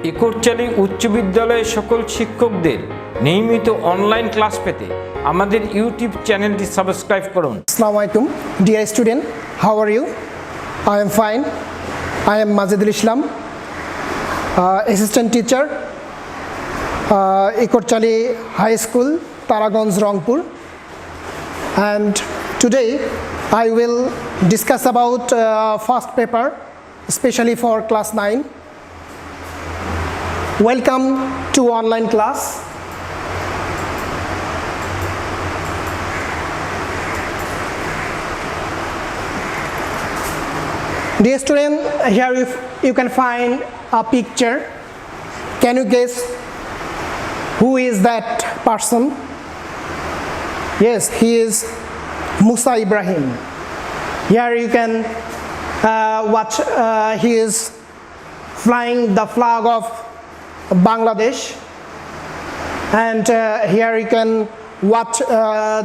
একরচালি উচ্চ বিদ্যালয়ের সকল শিক্ষকদের নিয়মিত অনলাইন ক্লাস পেতে আমাদের ইউটিউব চ্যানেলটি সাবস্ক্রাইব করুন। Assalamu alaikum, dear student, how are you? I am fine. I am Mazedul Islam, assistant teacher, Ekarchali High School, Taraganj, Rangpur. And today I will discuss about first paper, especially for class 9. Welcome to online class. Dear student, here you can find a picture. Can you guess who is that person? Yes, he is Musa Ibrahim. Here you can watch he is flying the flag of Bangladesh, and here you can watch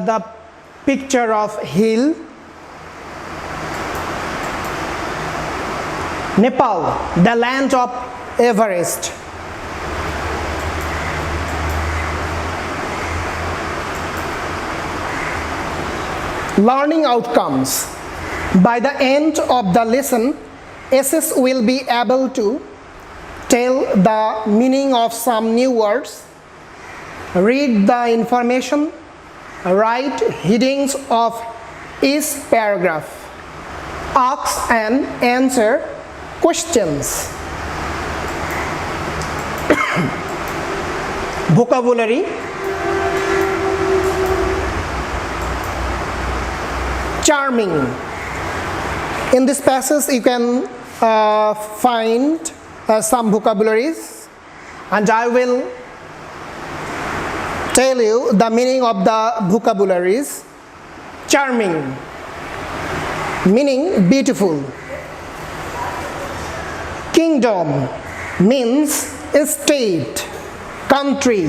the picture of hill. Nepal, the land of Everest. Learning outcomes. By the end of the lesson, SS will be able to tell the meaning of some new words, read the information, write headings of each paragraph, ask and answer questions. Vocabulary. Charming. In this passage you can find some vocabularies, and I will tell you the meaning of the vocabularies. Charming, meaning beautiful. Kingdom means state, country.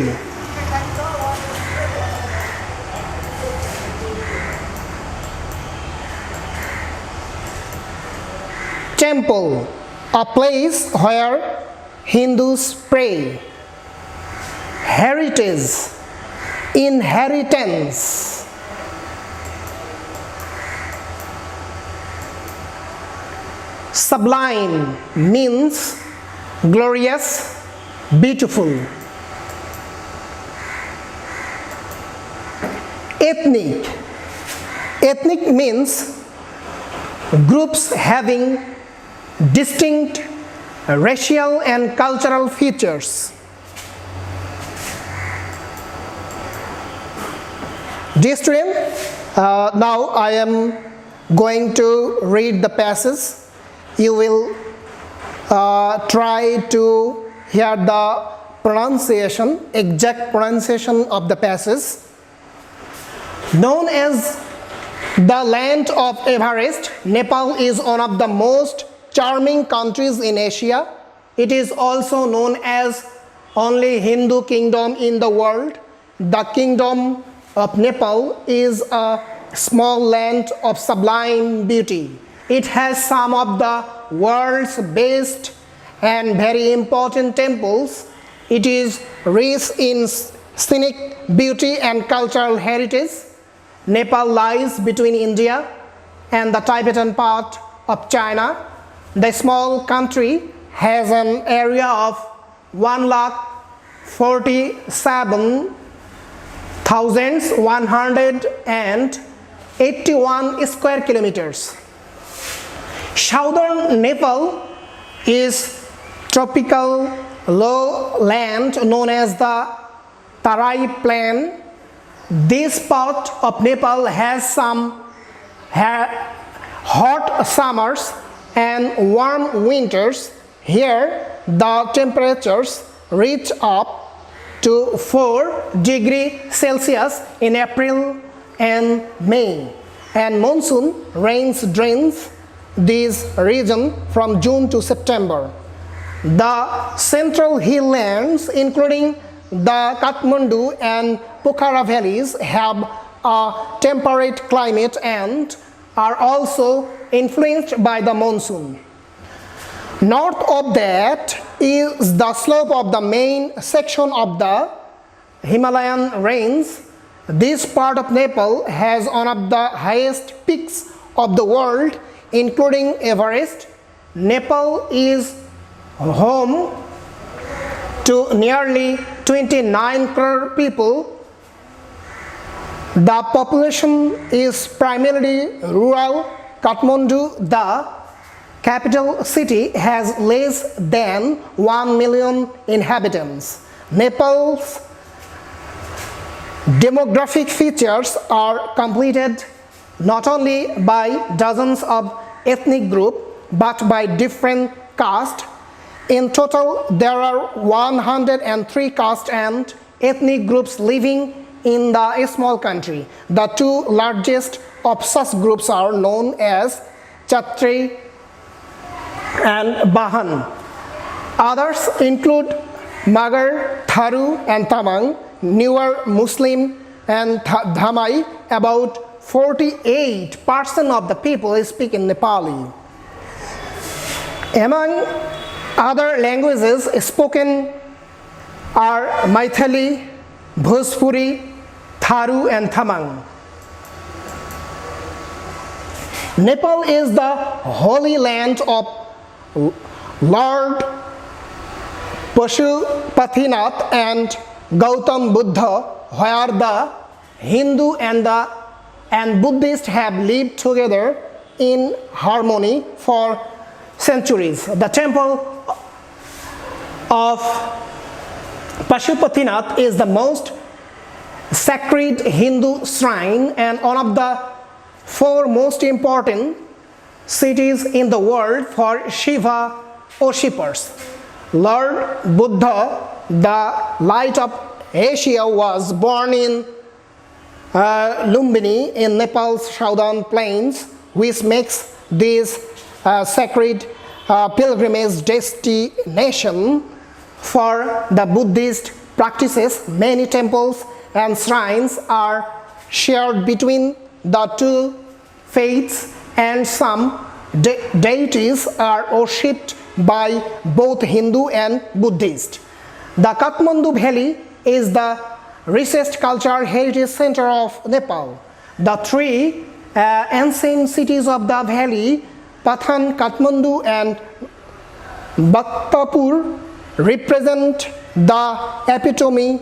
Temple, a place where Hindus pray. Heritage, inheritance. Sublime means glorious, beautiful. Ethnic, ethnic means groups having distinct racial and cultural features. Dear student, now I am going to read the passage. You will try to hear the pronunciation, exact pronunciation of the passage. Known as the land of Everest, Nepal is one of the most charming countries in Asia. It is also known as only Hindu kingdom in the world. The kingdom of Nepal is a small land of sublime beauty. It has some of the world's best and very important temples. It is rich in scenic beauty and cultural heritage. Nepal lies between India and the Tibetan part of China. The small country has an area of 147,181 square kilometers. Southern Nepal is tropical lowland known as the Tarai Plain. This part of Nepal has some hot summers and warm winters. Here the temperatures reach up to 4 degrees Celsius in April and May, and monsoon rains drains this region from June to September. The central highlands, including the Kathmandu and Pokhara valleys, have a temperate climate and are also influenced by the monsoon. North of that is the slope of the main section of the Himalayan range. This part of Nepal has one of the highest peaks of the world, including Everest. Nepal is home to nearly 29 crore people. The population is primarily rural. Kathmandu, the capital city, has less than 1 million inhabitants. Nepal's demographic features are completed not only by dozens of ethnic groups but by different castes. In total, there are 103 castes and ethnic groups living in the small country. The two largest of such groups are known as Chatri and Bahan. Others include Magar, Tharu and Tamang, newer Muslim and Dhamai. About 48% of the people speak in Nepali. Among other languages spoken are Maithili, Bhojpuri, Tharu and Tamang. Nepal is the holy land of Lord Pashupatinath and Gautam Buddha, where the Hindu and Buddhist have lived together in harmony for centuries. The temple of Pashupatinath is the most sacred Hindu shrine and one of the 4 most important cities in the world for Shiva worshippers. Lord Buddha, the light of Asia, was born in Lumbini in Nepal's southern plains, which makes this sacred pilgrimage destination for the Buddhist practices. Many temples and shrines are shared between the two faiths, and some deities are worshipped by both Hindu and Buddhist. The Kathmandu Valley is the richest cultural heritage center of Nepal. The 3 ancient cities of the valley, Pathan, Kathmandu and Bhaktapur, represent the epitome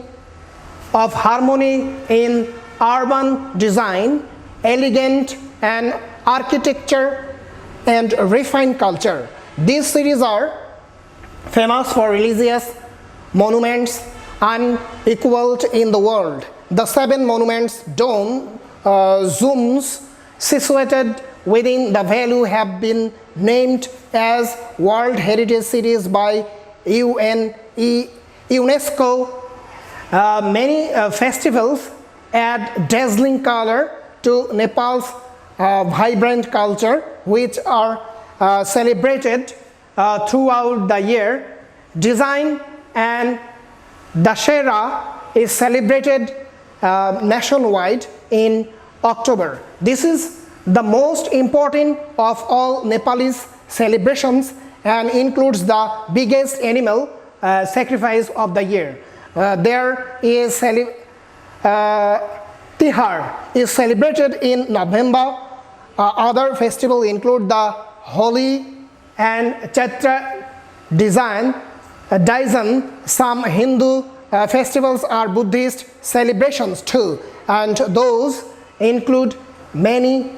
of harmony in urban design, elegant and architecture and refined culture. These cities are famous for religious monuments unequaled in the world. The 7 monuments zones situated within the valley have been named as World Heritage Cities by UNESCO. Many festivals add dazzling color to Nepal's vibrant culture, which are celebrated throughout the year. Design and Dashera is celebrated nationwide in October. This is the most important of all Nepalese celebrations and includes the biggest animal sacrifice of the year. There is Tihar is celebrated in November. Other festivals include the Holi and Chaitra Daizan. Some Hindu festivals are Buddhist celebrations too, and those include many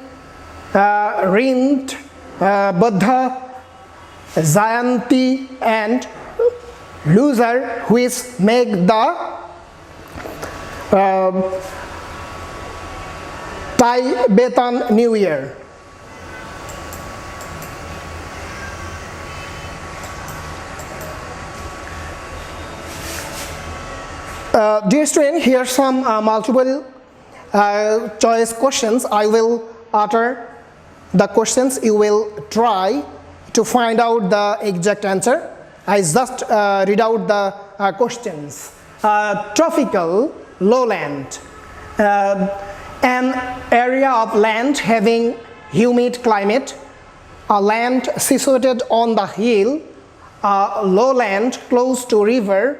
Rind, Buddha, Jayanti and Loser, which make the Tibetan New Year. Dear student, here are some multiple choice questions. I will utter the questions. You will try to find out the exact answer. I just read out the questions. Tropical lowland, an area of land having humid climate, a land situated on the hill a lowland close to river,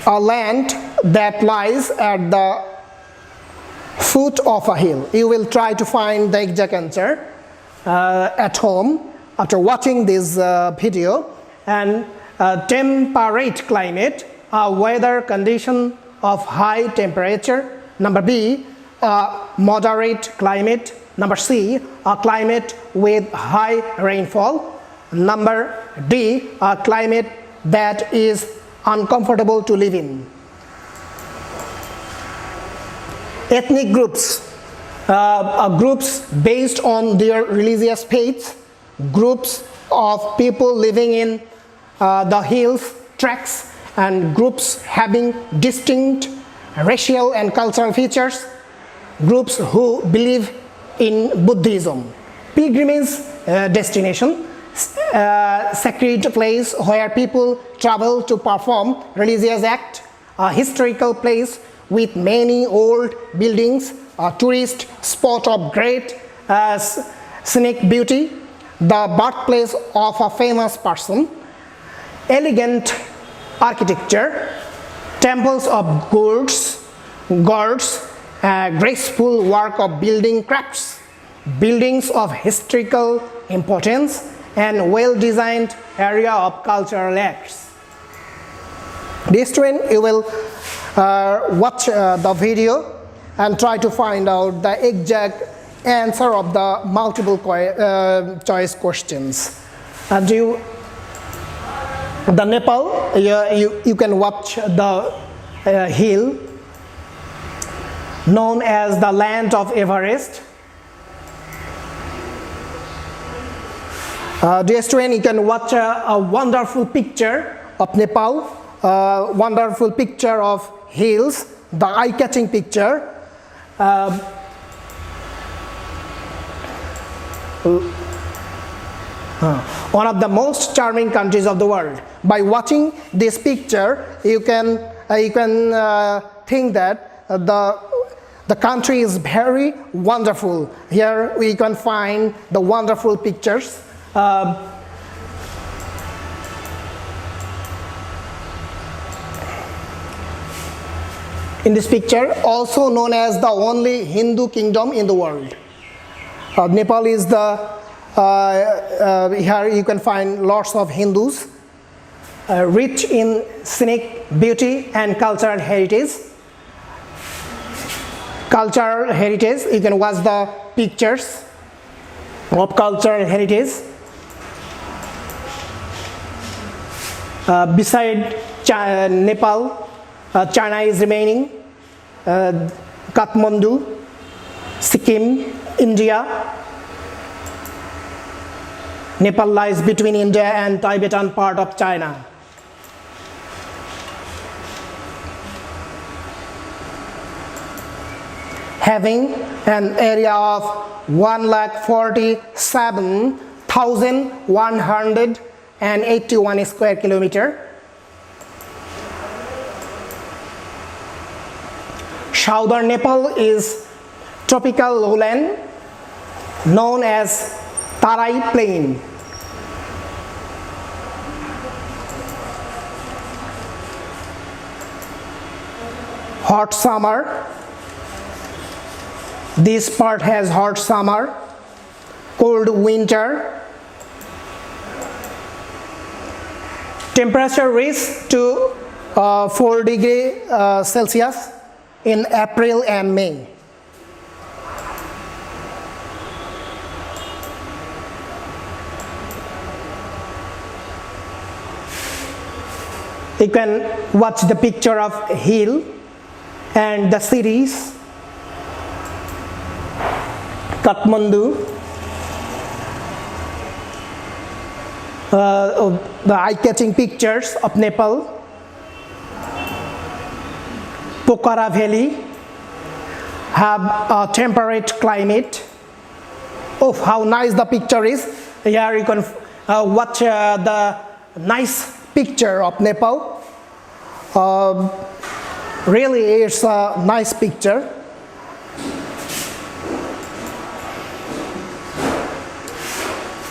a land that lies at the foot of a hill. You will try to find the exact answer at home after watching this video. And temperate climate, a weather condition of high temperature. Number B, moderate climate. Number C, a climate with high rainfall. Number D, a climate that is uncomfortable to live in. Ethnic groups, groups based on their religious faiths, groups of people living in the hills, tracts, and groups having distinct racial and cultural features, groups who believe in Buddhism. Pilgrimage destination, sacred place where people travel to perform religious act, a historical place with many old buildings, a tourist spot of great scenic beauty, the birthplace of a famous person, elegant architecture, temples of gods, graceful work of building crafts, buildings of historical importance, and well-designed area of cultural acts. Dear student, you will watch the video and try to find out the exact answer of the multiple choice questions. And the Nepal, you can watch the hill known as the land of Everest. Dear student, you can watch a wonderful picture of Nepal, wonderful picture of hills, the eye-catching picture. One of the most charming countries of the world. By watching this picture, you can think that the country is very wonderful. Here we can find the wonderful pictures. In this picture, also known as the only Hindu kingdom in the world. Nepal is here you can find lots of Hindus, rich in scenic beauty and cultural heritage. You can watch the pictures of cultural heritage. Beside Nepal, China is remaining, Kathmandu, Sikkim, India. Nepal lies between India and Tibetan part of China. Having an area of 147,181 square kilometer. Southern Nepal is tropical lowland known as Tarai Plain. Hot summer. This part has hot summer, cold winter. Temperature reaches to 4 degrees Celsius in April and May. You can watch the picture of hill and the cities. Kathmandu, the eye-catching pictures of Nepal. Pokhara Valley have a temperate climate. Oh, how nice the picture is. Here you can watch the nice picture of Nepal. Really, it's a nice picture.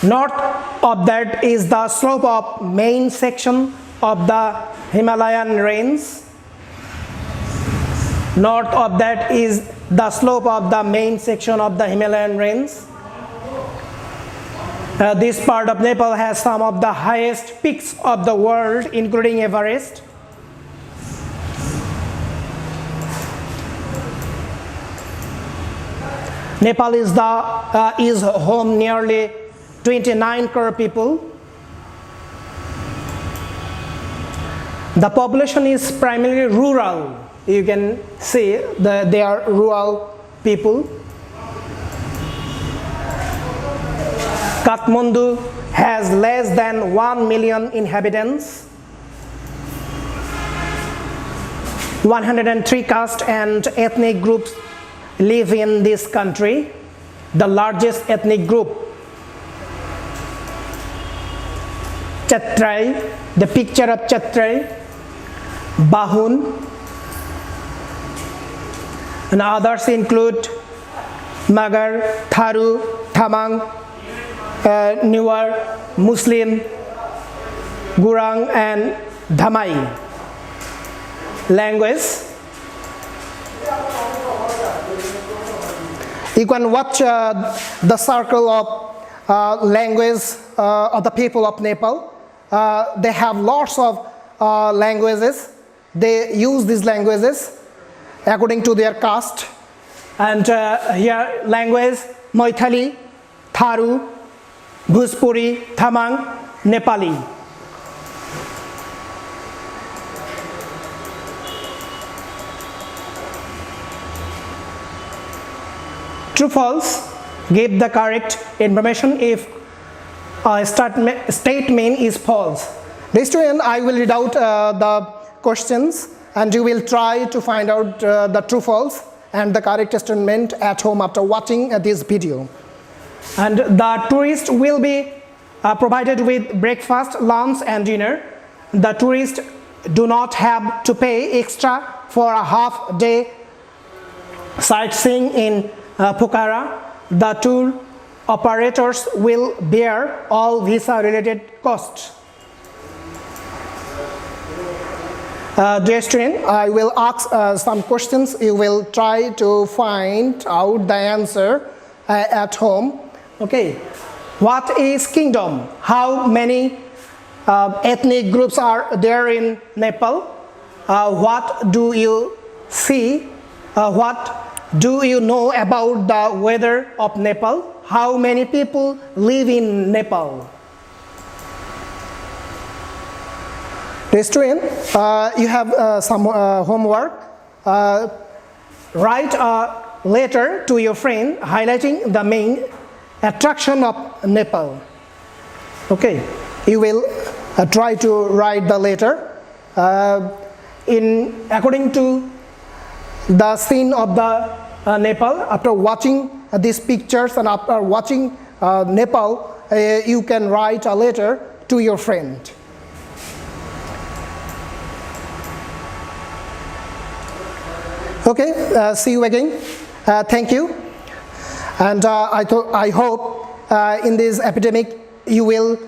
North of that is the slope of main section of the Himalayan range. North of that is the slope of the main section of the Himalayan range. This part of Nepal has some of the highest peaks of the world, including Everest. Nepal is home nearly 29 crore people. The population is primarily rural. You can see they are rural people. Kathmandu has less than 1 million inhabitants. 103 caste and ethnic groups live in this country. The largest ethnic group, Chatrai, the picture of Chatrai, Bahun, and others include Magar, Tharu, Tamang, Newar, Muslim, Gurang, and Dhamai. Language. You can watch the circle of language of the people of Nepal. They have lots of languages. They use these languages according to their caste. And here language, Maithili, Tharu, Bhojpuri, Tamang, Nepali. True false, give the correct information if a statement is false. Next one, I will read out the questions and you will try to find out the true false and the correct statement at home after watching this video. And the tourist will be provided with breakfast, lunch and dinner. The tourists do not have to pay extra for a half day sightseeing in Pokhara. The tour operators will bear all visa related costs. Dear student, I will ask some questions. You will try to find out the answer at home. Okay. What is kingdom? How many ethnic groups are there in Nepal? What do you see? What do you know about the weather of Nepal? How many people live in Nepal? Student, you have some homework. Write a letter to your friend highlighting the main attraction of Nepal. Okay, you will try to write the letter according to the scene of the Nepal. After watching these pictures and after watching Nepal, you can write a letter to your friend. Okay, see you again. Thank you. And I hope in this epidemic you will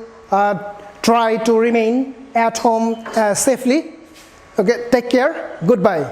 try to remain at home safely. Okay, take care. Goodbye.